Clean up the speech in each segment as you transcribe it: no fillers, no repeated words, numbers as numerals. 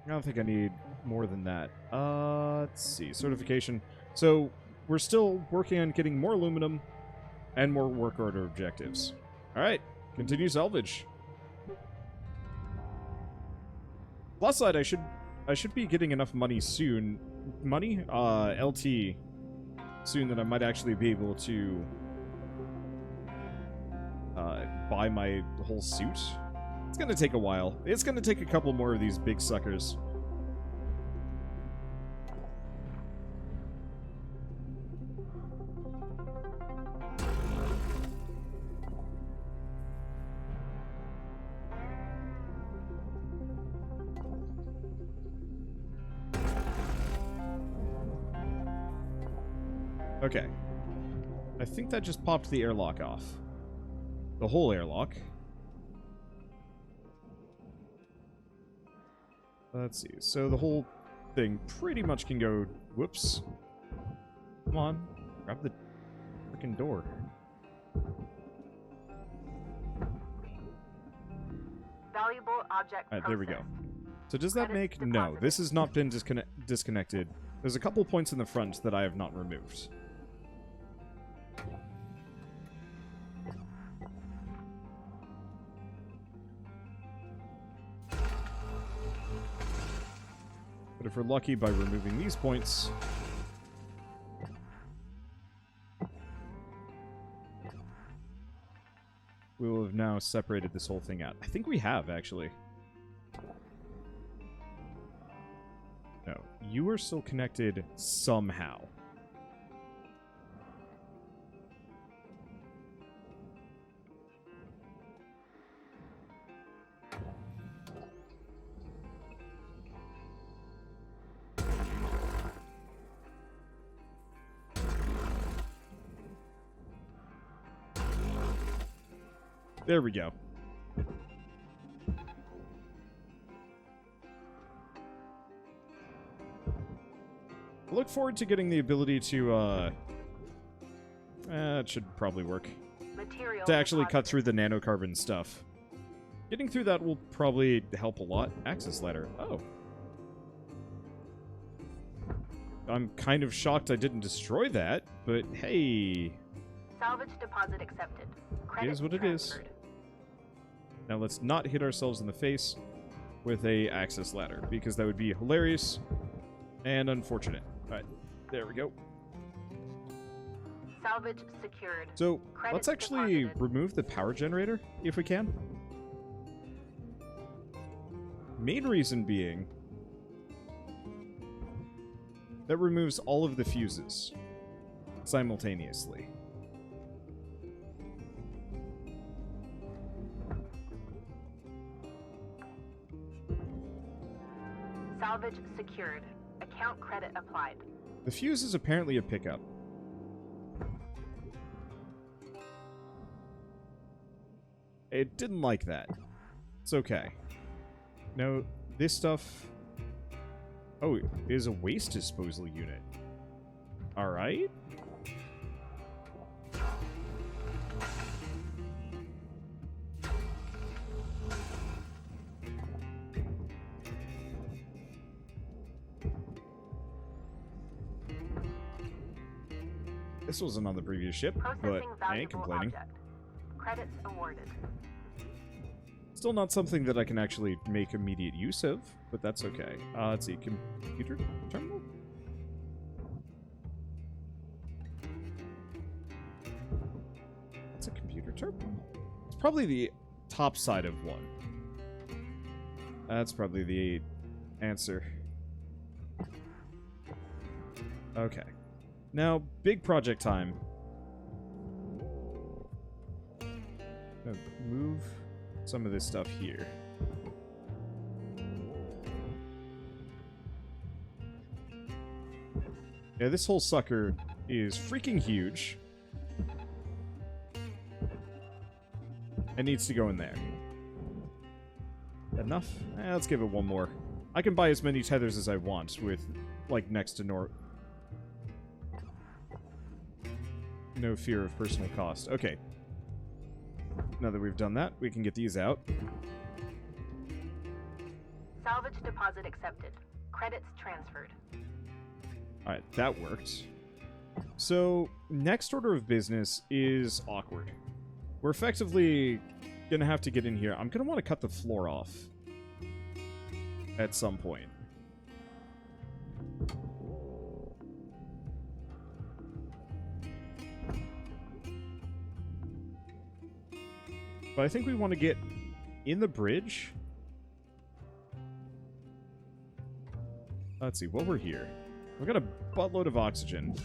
I don't think I need more than that. Let's see. Certification. So, we're still working on getting more aluminum and more work order objectives. Alright, continue salvage. Plus side, I should be getting enough money soon. Money? LT. Soon that I might actually be able to buy my whole suit. It's gonna take a while. It's gonna take a couple more of these big suckers. Okay. I think that just popped the airlock off. The whole airlock. Let's see. So the whole thing pretty much can go... Whoops. Come on. Grab the freaking door. Valuable object. Alright, there we go. So does that make... No, this has not been disconnected. There's a couple points in the front that I have not removed. But if we're lucky by removing these points... we will have now separated this whole thing out. I think we have, actually. No, you are still connected somehow. There we go. I look forward to getting the ability to, it should probably work. Material To actually deposit. cut through the nanocarbon stuff. Getting through that will probably help a lot. Access ladder. Oh. I'm kind of shocked I didn't destroy that, but hey. Salvage deposit accepted. It is what it is. Now let's not hit ourselves in the face with a access ladder, because that would be hilarious and unfortunate. Alright, there we go. Salvage secured. So, Credits let's actually deposited. remove the power generator, if we can. Main reason being... that removes all of the fuses simultaneously. Salvage secured. Account credit applied. The fuse is apparently a pickup. It didn't like that. It's okay. No, this stuff... oh, it is a waste disposal unit. Alright. This wasn't on the previous ship, but Processing I ain't valuable complaining. object. Credits awarded. Still not something that I can actually make immediate use of, but that's okay. Let's see, computer terminal? What's a computer terminal? It's probably the top side of one. That's probably the answer. Okay. Now, big project time. Gonna move some of this stuff here. Yeah, this whole sucker is freaking huge. It needs to go in there. Enough? Let's give it one more. I can buy as many tethers as I want with, like, next to no fear of personal cost. Okay. Now that we've done that, we can get these out. Salvage deposit accepted. Credits transferred. Alright, that worked. So, next order of business is awkward. We're effectively gonna have to get in here. I'm gonna want to cut the floor off at some point. But I think we want to get in the bridge. Let's see, while we're here, we've got a buttload of oxygen.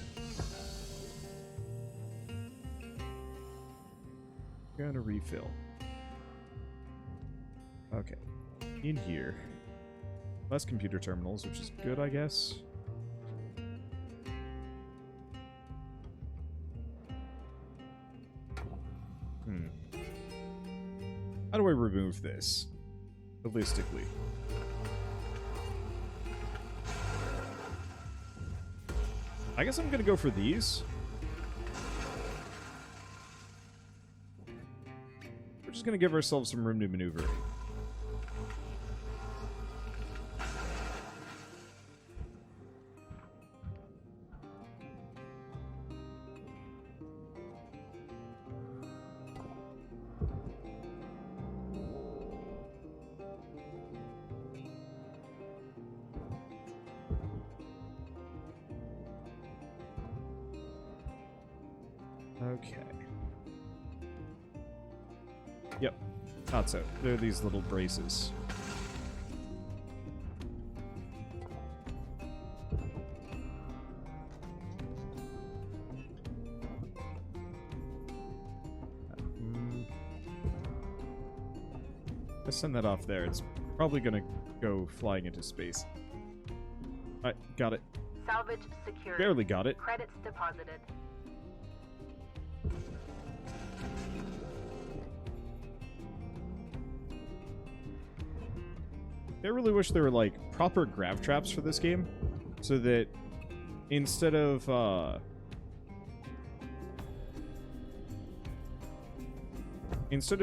Gonna refill. Okay. In here. Less computer terminals, which is good, I guess. How do I remove this? Realistically. I guess I'm gonna go for these. We're just gonna give ourselves some room to maneuver. Okay. Yep. Thought so. There are these little braces. Let's send that off there. It's probably gonna go flying into space. Alright, got it. Salvage secured. Barely got it. Credits deposited. I really wish there were, like, proper grav traps for this game, so that instead of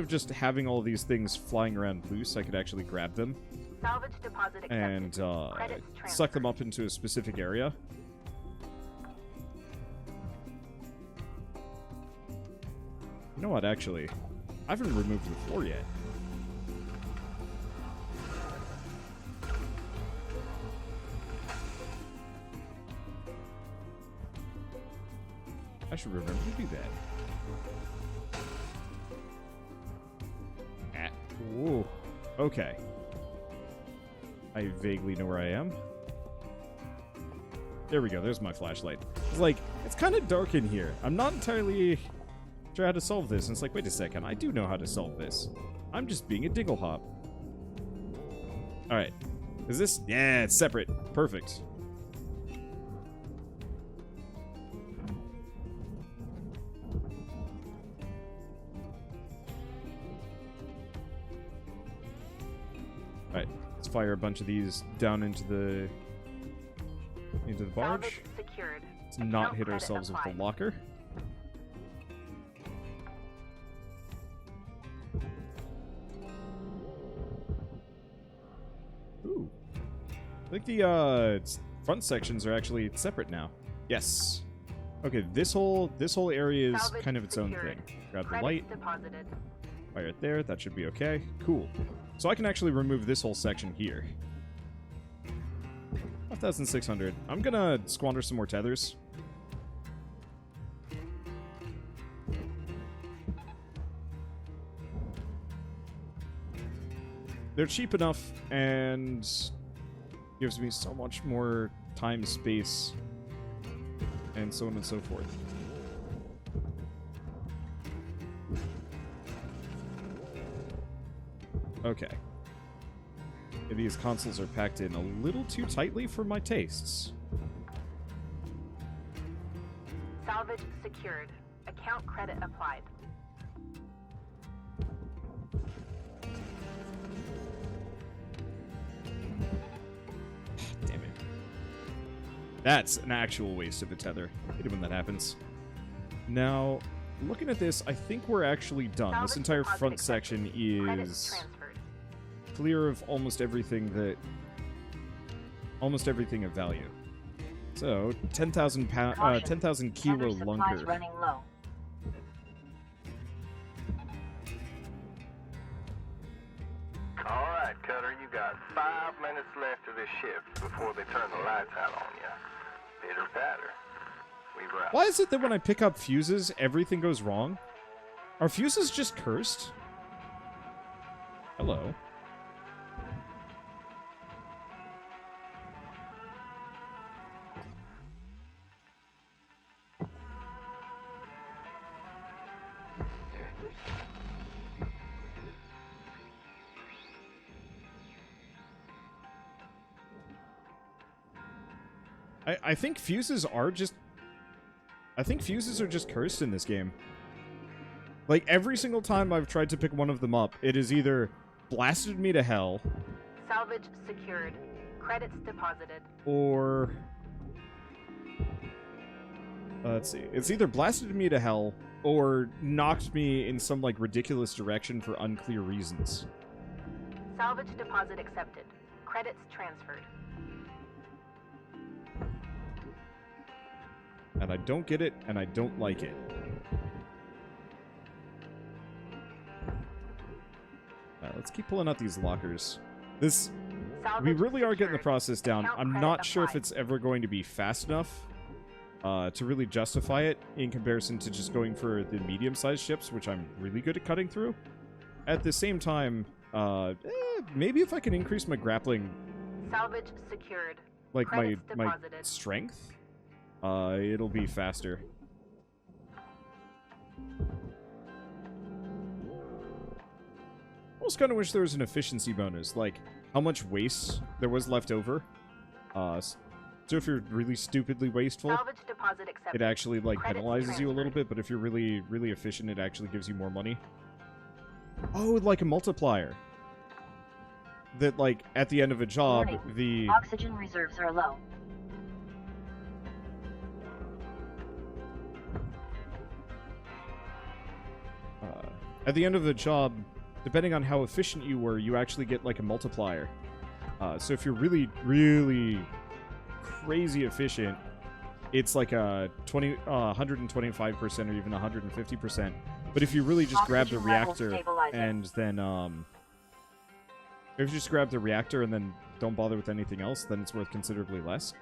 just having all these things flying around loose, I could actually grab them Salvage deposit accepted. and Credits suck them transferred. up into a specific area. You know what, actually? I haven't removed the floor yet. I should remember to do that. Ooh. Okay. I vaguely know where I am. There we go. There's my flashlight. It's like, it's kind of dark in here. I'm not entirely sure how to solve this. And it's like, wait a second. I do know how to solve this. I'm just being a dinglehop. Alright. Is this? Yeah, it's separate. Perfect. Alright, let's fire a bunch of these down into the barge. Salvage secured. Let's not Account hit credit ourselves with applied. the locker. Ooh. I think the front sections are actually separate now. Yes. Okay, this whole area is Salvage kind of its own secured. thing. Grab the Credits light, deposited. fire it there, that should be okay. Cool. So I can actually remove this whole section here. 5,600. I'm gonna squander some more tethers. They're cheap enough and gives me so much more time, space, and so on and so forth. Okay. These consoles are packed in a little too tightly for my tastes. Salvage secured. Account credit applied. Damn it. That's an actual waste of a tether. I hate it when that happens. Now, looking at this, I think we're actually done. This Salvage entire deposit front accepted. section Credits is transferred. clear of almost everything of value. So 10,000 kilo Other supplies lunker. running low. Alright, Cutter, you got 5 minutes left of this shift before they turn the lights out on you. Pitter patter. We wrap. Why is it that when I pick up fuses, everything goes wrong? Are fuses just cursed? Hello. I think fuses are just... I think fuses are just cursed in this game. Like, every single time I've tried to pick one of them up, it has either blasted me to hell... Salvage secured. Credits deposited. Or... let's see. It's either blasted me to hell, or knocked me in some, like, ridiculous direction for unclear reasons. Salvage deposit accepted. Credits transferred. And I don't get it, and I don't like it. Let's keep pulling out these lockers. This... Salvage We really are getting the secured. process down. Account I'm credit not sure if applied. it's ever going to be fast enough to really justify it in comparison to just going for the medium-sized ships, which I'm really good at cutting through. At the same time, maybe if I can increase my grappling, Salvage secured. like Credits my deposited. strength, it'll be faster. I almost kind of wish there was an efficiency bonus, like how much waste there was left over. So if you're really stupidly wasteful, Salvage deposit accepted. it actually like Credits penalizes you a little transferred. bit, but if you're really, really efficient, it actually gives you more money. Oh, like a multiplier. That, like, at the end of a job, Warning. the... Oxygen reserves are low. At the end of the job, depending on how efficient you were, you actually get, like, a multiplier. So if you're really, really crazy efficient, it's like a 125% or even 150%. But if you really just grab the Oxygen level reactor stabilizing. and then, if you just grab the reactor and then don't bother with anything else, then it's worth considerably less.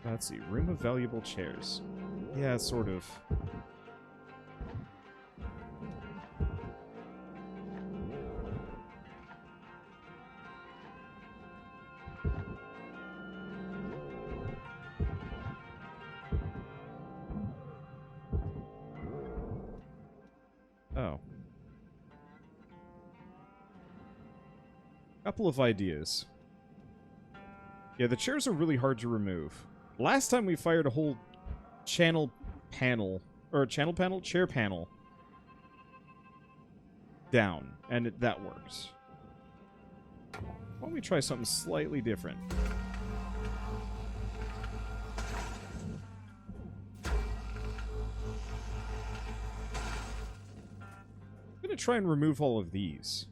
Let's see. Room of valuable chairs. Yeah, sort of. Oh. Couple of ideas. Yeah, the chairs are really hard to remove. Last time we fired a whole chair panel down, and that worked. Why don't we try something slightly different? I'm gonna try and remove all of these.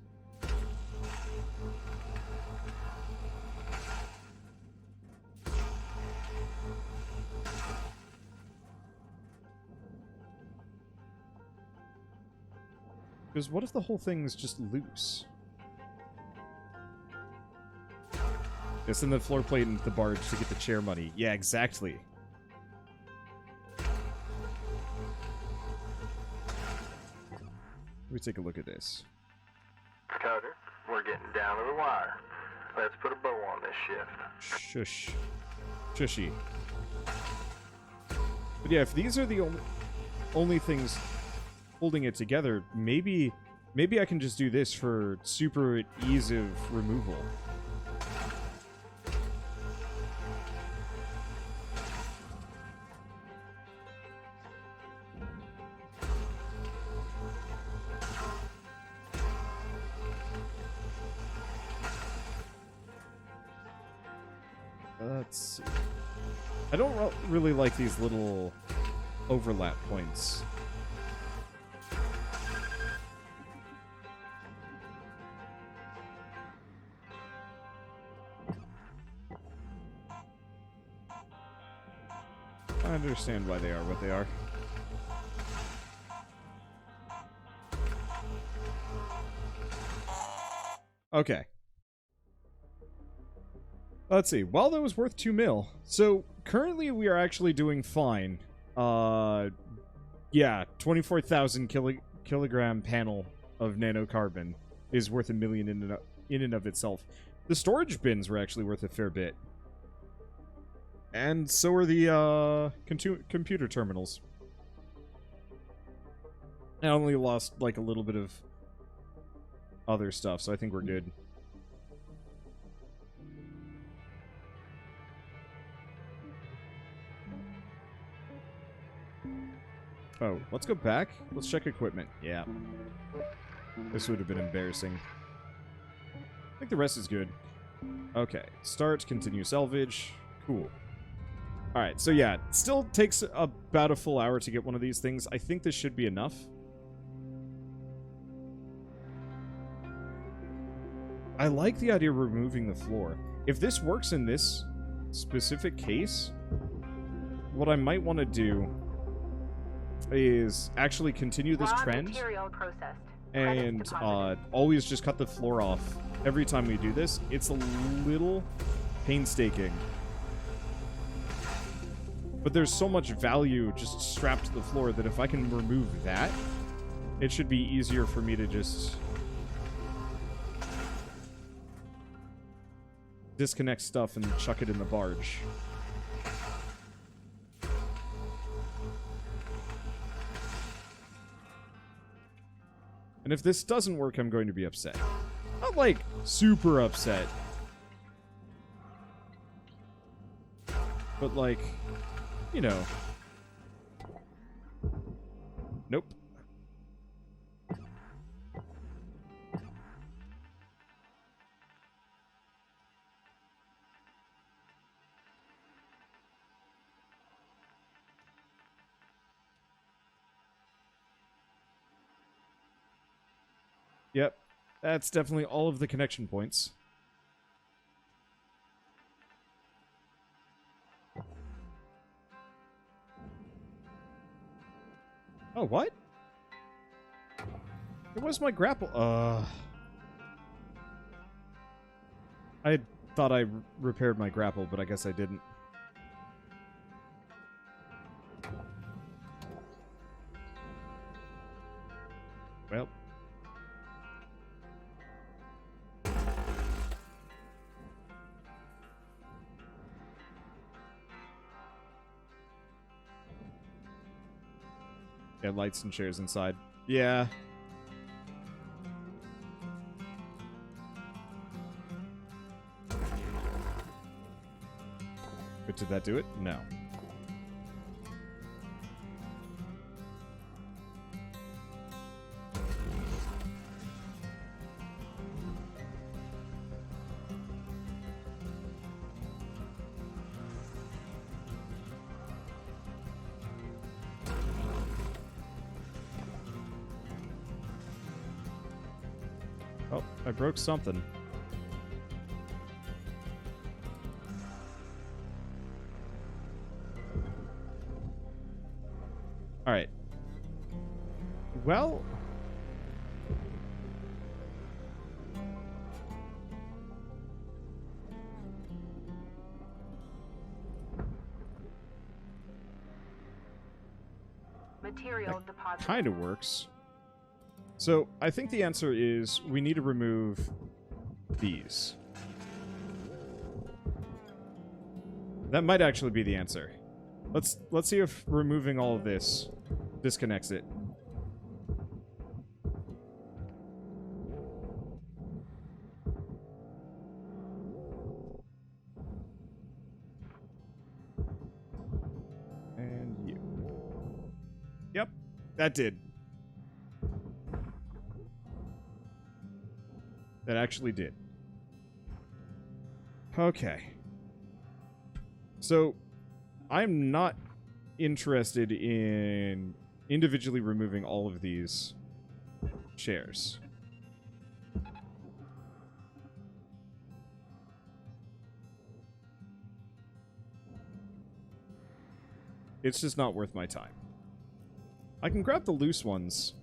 Because what if the whole thing's just loose? It's in the floor plate and the barge to get the chair money. Yeah, exactly. Let me take a look at this. Cutter, we're getting down to the wire. Let's put a bow on this shift. Shush. Shushy. But yeah, if these are the only things holding it together, maybe I can just do this for super ease of removal. Let's see. I don't really like these little overlap points. I understand why they are what they are. Okay. Let's see. Well, that was worth 2 mil. So, currently we are actually doing fine. Yeah, 24,000 kilogram panel of nanocarbon is worth $1 million in and of itself. The storage bins were actually worth a fair bit. And so are the computer terminals. I only lost like a little bit of other stuff, so I think we're good. Oh, let's go back. Let's check equipment. Yeah. This would have been embarrassing. I think the rest is good. Okay. Start, continue salvage. Cool. Alright, so yeah, it still takes about a full hour to get one of these things. I think this should be enough. I like the idea of removing the floor. If this works in this specific case, what I might want to do is actually continue this trend and always just cut the floor off every time we do this. It's a little painstaking, but there's so much value just strapped to the floor that if I can remove that, it should be easier for me to just disconnect stuff and chuck it in the barge. And if this doesn't work, I'm going to be upset. Not, like, super upset. But, like, you know. Nope. Yep, that's definitely all of the connection points. Oh, what? It was my grapple. I thought I repaired my grapple, but I guess I didn't. Well. Yeah, lights and chairs inside. Yeah. But did that do it? No. Oh, I broke something. Alright. Well... Material deposit. Kind of works. So, I think the answer is we need to remove these. That might actually be the answer. Let's see if removing all of this disconnects it. And you. Yep, that did. That actually did. Okay. So, I'm not interested in individually removing all of these chairs. It's just not worth my time. I can grab the loose ones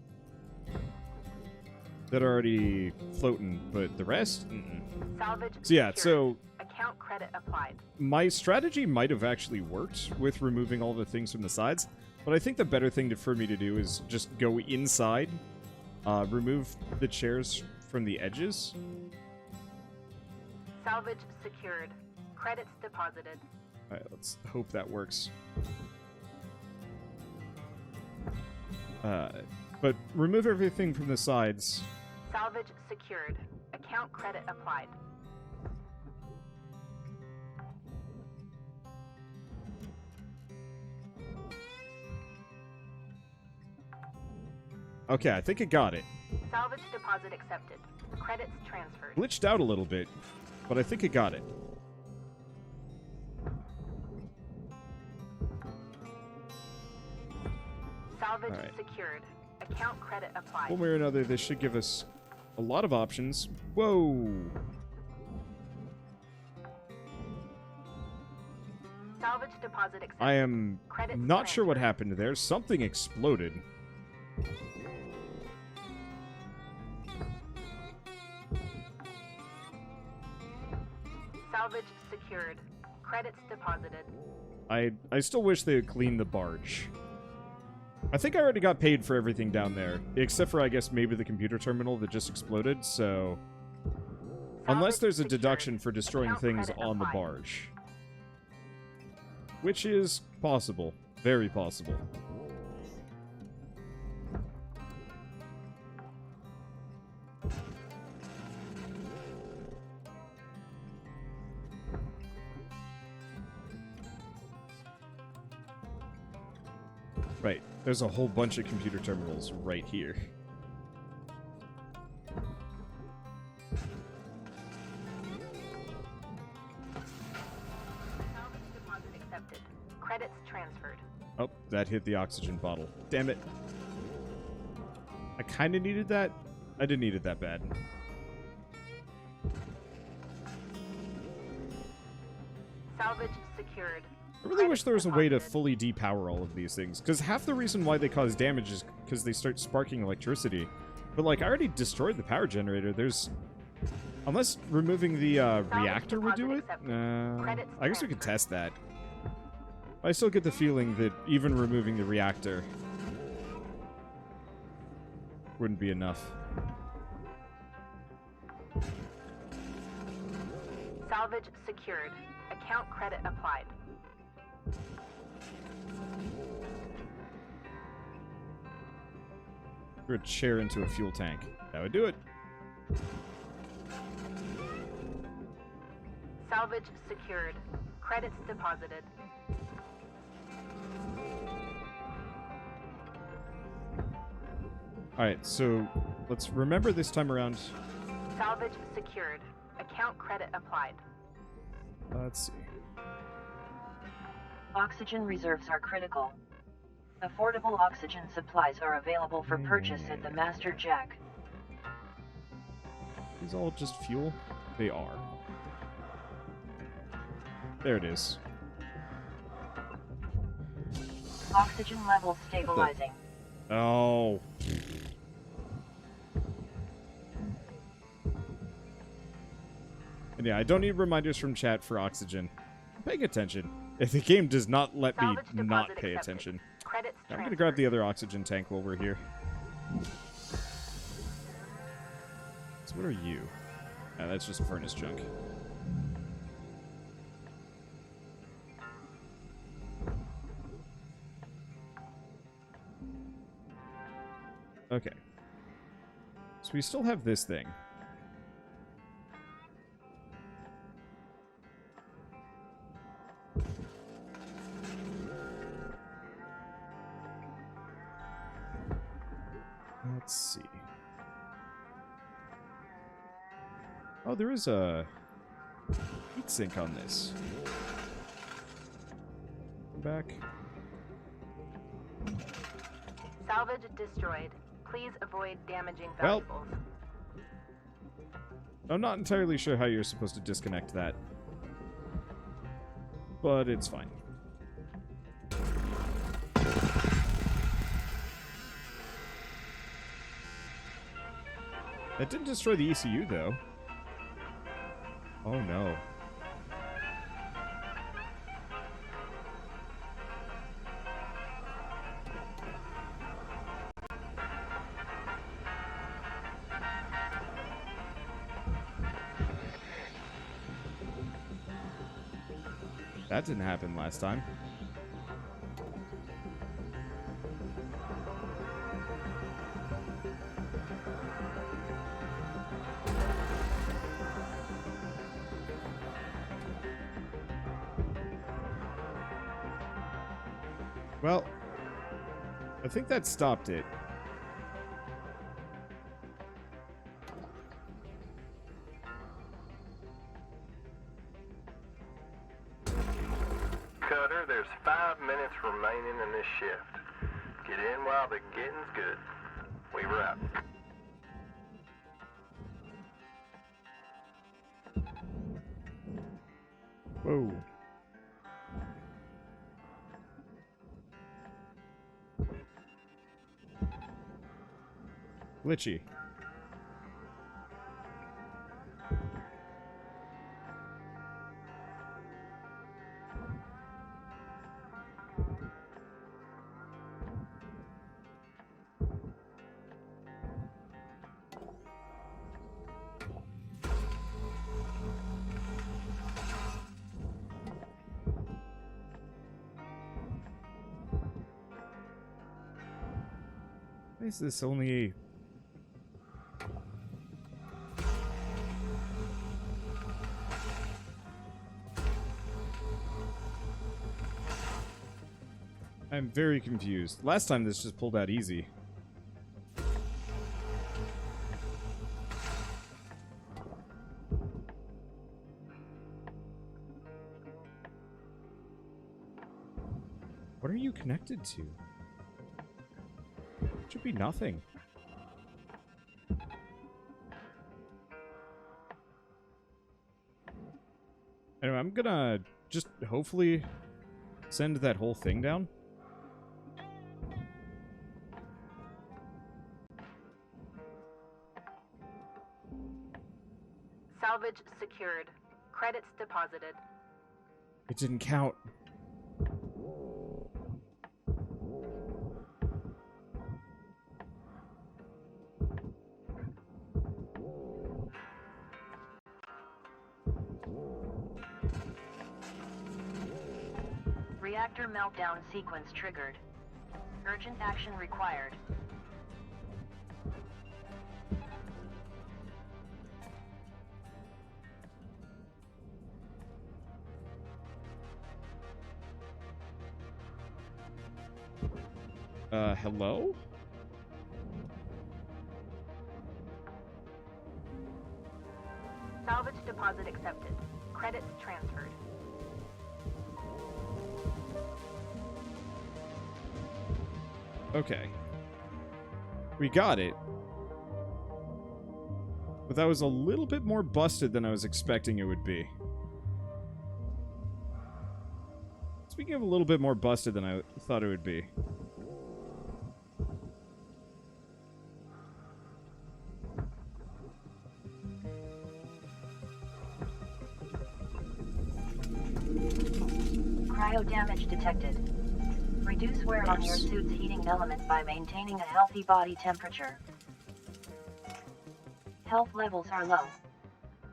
that are already floating, but the rest? Salvage So yeah, secured. so Account credit applied. my strategy might have actually worked with removing all the things from the sides, but I think the better thing for me to do is just go inside, remove the chairs from the edges. Salvage secured. Credits deposited. Alright, let's hope that works. But remove everything from the sides. Salvage secured. Account credit applied. Okay, I think I got it. Salvage deposit accepted. Credits transferred. Glitched out a little bit, but I think I got it. Salvage Alright. secured. Account credit applied. One way or another, this should give us a lot of options. Whoa! Salvage deposit accepted. I am Credits not sure what transferred. happened there. Something exploded. Salvage secured. Credits deposited. I still wish they would clean the barge. I think I already got paid for everything down there, except for, I guess, maybe the computer terminal that just exploded, so... Unless Salvage there's a secured. deduction for destroying Account things credit on the applied. barge. Which is possible. Very possible. Right. There's a whole bunch of computer terminals right here. Salvage deposit accepted. Credits transferred. Oh, that hit the oxygen bottle. Damn it. I kind of needed that. I didn't need it that bad. Salvage secured. I really wish there was a way to fully depower all of these things, because half the reason why they cause damage is because they start sparking electricity. But, like, I already destroyed the power generator. There's... Unless removing the reactor would do it? I guess we could test that. I still get the feeling that even removing the reactor wouldn't be enough. Salvage secured. Account credit applied. Throw a chair into a fuel tank. That would do it. Salvage secured. Credits deposited. Alright, so let's remember this time around. Salvage secured. Account credit applied. Let's see. Oxygen reserves are critical. Affordable oxygen supplies are available for purchase at the Master Jack. These all just fuel? They are. There it is. Oxygen level stabilizing. Oh. And yeah, I don't need reminders from chat for oxygen. I'm paying attention. If the game does not let me Salvage deposit not pay accepted. attention. Credits I'm gonna transferred. grab the other oxygen tank while we're here. So what are you? That's just furnace junk. Okay. So we still have this thing. Let's see. Oh, there is a heatsink on this. Back. Salvage destroyed. Please avoid damaging Well. valuables. I'm not entirely sure how you're supposed to disconnect that. But it's fine. That didn't destroy the ECU, though. Oh, no. That didn't happen last time. Well, I think that stopped it. Cutter, there's 5 minutes remaining in this shift. Get in while the getting's good. We wrap. Whoa. Glitchy. Why is this only... I'm very confused. Last time this just pulled out easy. What are you connected to? Should be nothing. Anyway, I'm gonna just hopefully send that whole thing down. Salvage secured. Credits deposited. It didn't count. Reactor meltdown sequence triggered. Urgent action required. Hello? Salvage deposit accepted. Credits transferred. Okay. We got it. But that was a little bit more busted than I was expecting it would be. Speaking of a little bit more busted than I thought it would be. Cryo damage detected. Reduce wear on your suit's heating element by maintaining a healthy body temperature. Health levels are low.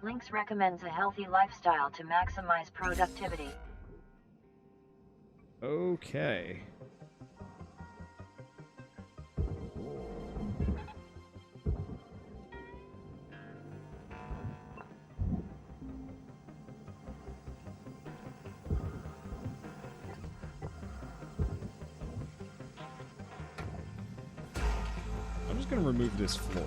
LYNX recommends a healthy lifestyle to maximize productivity. Okay. I'm just going to remove this floor.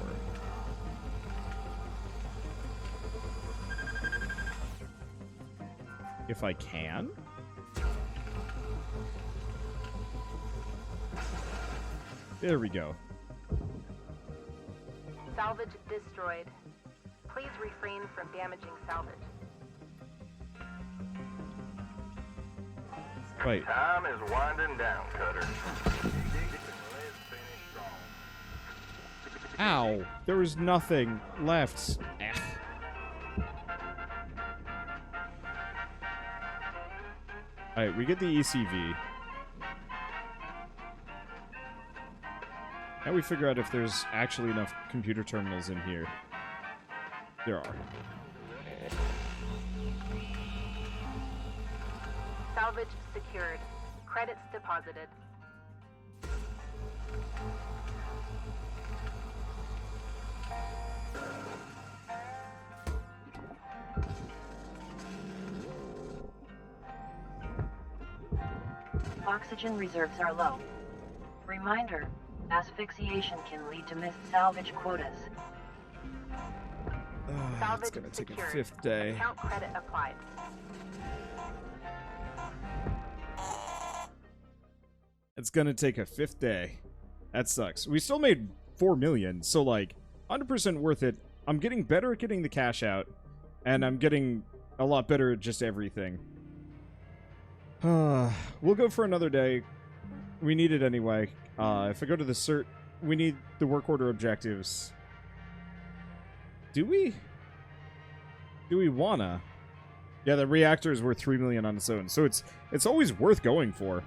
If I can? There we go. Salvage destroyed. Please refrain from damaging salvage. Wait. Time is winding down, Cutter. Ow. There was nothing left. Alright, we get the ECV. Now we figure out if there's actually enough computer terminals in here. There are. Salvage secured. Credits deposited. Oxygen reserves are low. Reminder, asphyxiation can lead to missed salvage quotas. It's Salvage gonna take a secured. 5th day. Account credit applied. It's gonna take a 5th day. That sucks. We still made 4 million, so like 100% worth it. I'm getting better at getting the cash out, and I'm getting a lot better at just everything. We'll go for another day. We need it anyway. If I go to the cert, we need the work order objectives. Do we? Do we wanna? Yeah, the reactor is worth 3 million on its own, so it's always worth going for.